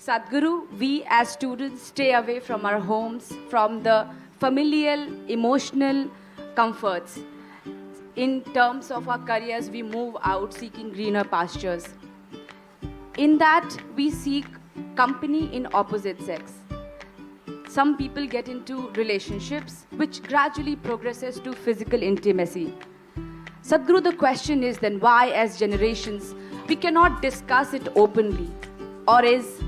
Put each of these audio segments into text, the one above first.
Sadhguru, we as students stay away from our homes, from the familial, emotional comforts. In terms of our careers, we move out seeking greener pastures. In that, we seek company in opposite sex. Some people get into relationships which gradually progresses to physical intimacy. Sadhguru, the question is then why, as generations, we cannot discuss it openly? Or is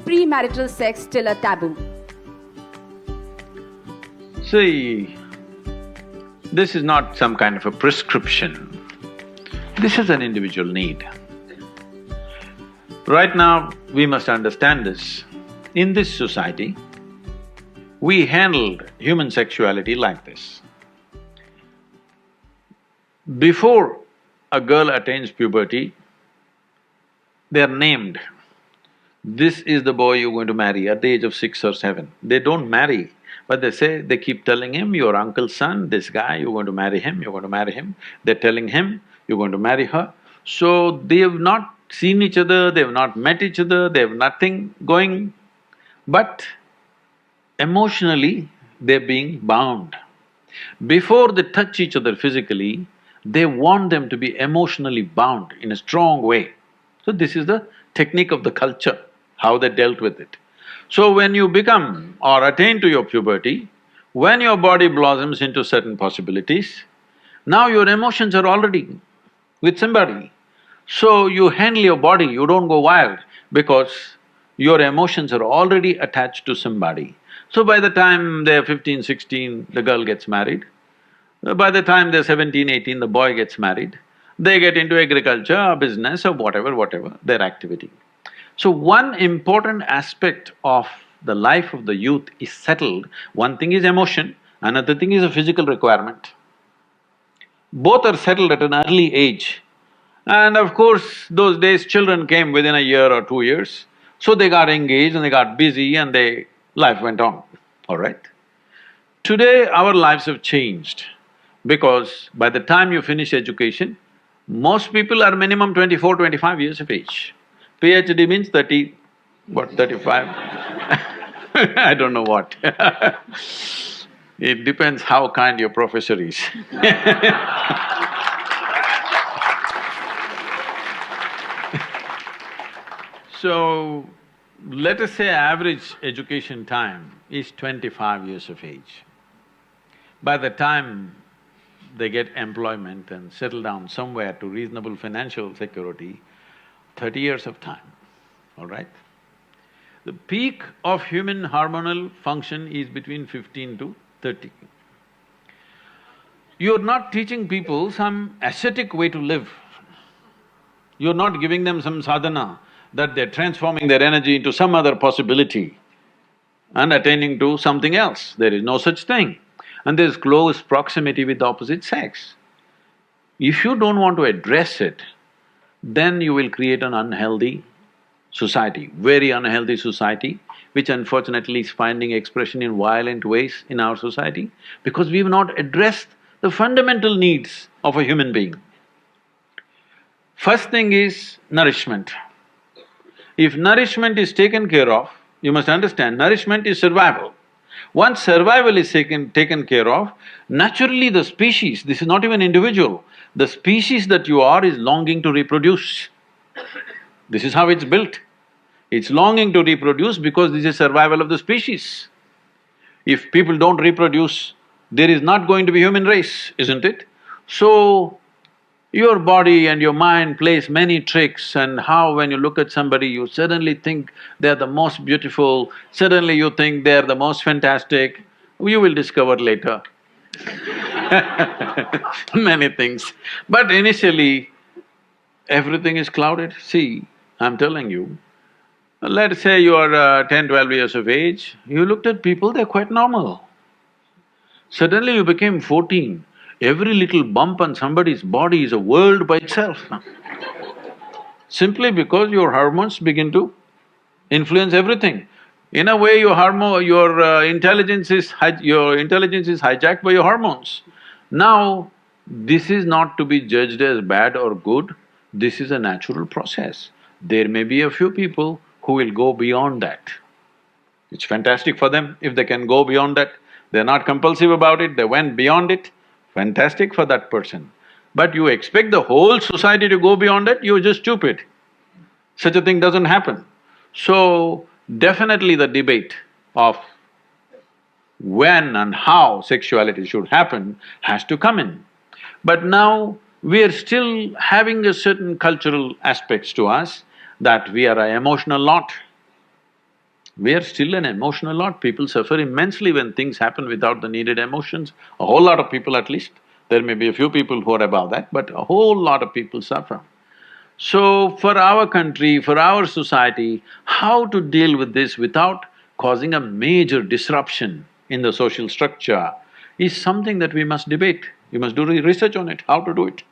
premarital sex still a taboo? See, this is not some kind of a prescription. This is an individual need. Right now, we must understand this. In this society, we handled human sexuality like this. Before a girl attains puberty, they are named. This is the boy you're going to marry at the age of 6 or 7. They don't marry, but they keep telling him, your uncle's son, this guy, you're going to marry him, you're going to marry him. They're telling him, you're going to marry her. So they have not seen each other, they have not met each other, they have nothing going, but emotionally they're being bound. Before they touch each other physically, they want them to be emotionally bound in a strong way. So this is the technique of the culture, how they dealt with it. So when you become or attain to your puberty, when your body blossoms into certain possibilities, now your emotions are already with somebody. So you handle your body, you don't go wild because your emotions are already attached to somebody. So by the time they're 15, 16, the girl gets married. By the time they're 17, 18, the boy gets married. They get into agriculture or business or whatever, their activity. So one important aspect of the life of the youth is settled. One thing is emotion, another thing is a physical requirement. Both are settled at an early age. And of course, those days children came within a year or 2 years, so they got engaged and they got busy and life went on, all right? Today, our lives have changed because by the time you finish education, most people are minimum 24, 25 years of age. PhD means 30, 35? I don't know what It depends how kind your professor is So, let us say average education time is 25 years of age. By the time they get employment and settle down somewhere to reasonable financial security, 30 years of time, all right? The peak of human hormonal function is between 15 to 30. You're not teaching people some ascetic way to live. You're not giving them some sadhana that they're transforming their energy into some other possibility and attaining to something else. There is no such thing. And there's close proximity with the opposite sex. If you don't want to address it, then you will create an unhealthy society, very unhealthy society, which unfortunately is finding expression in violent ways in our society because we've not addressed the fundamental needs of a human being. First thing is nourishment. If nourishment is taken care of, you must understand, nourishment is survival. Once survival is taken care of, naturally the species, this is not even individual, the species that you are is longing to reproduce. This is how it's built. It's longing to reproduce because this is survival of the species. If people don't reproduce, there is not going to be human race, isn't it? So, your body and your mind plays many tricks and how when you look at somebody, you suddenly think they're the most beautiful, suddenly you think they're the most fantastic, you will discover later many things. But initially, everything is clouded. See, I'm telling you, let's say you are 10, 12 years of age, you looked at people, they're quite normal. Suddenly you became 14, every little bump on somebody's body is a world by itself simply because your hormones begin to influence everything. In a way, your intelligence is hijacked by your hormones. Now, this is not to be judged as bad or good, this is a natural process. There may be a few people who will go beyond that. It's fantastic for them if they can go beyond that. They're not compulsive about it, they went beyond it, fantastic for that person. But you expect the whole society to go beyond it, you're just stupid. Such a thing doesn't happen. So, definitely the debate of when and how sexuality should happen has to come in. But now, we are still having a certain cultural aspects to us that we are an emotional lot. We are still an emotional lot. People suffer immensely when things happen without the needed emotions. A whole lot of people at least. There may be a few people who are above that, but a whole lot of people suffer. So, for our country, for our society, how to deal with this without causing a major disruption in the social structure is something that we must debate. We must do research on it, how to do it.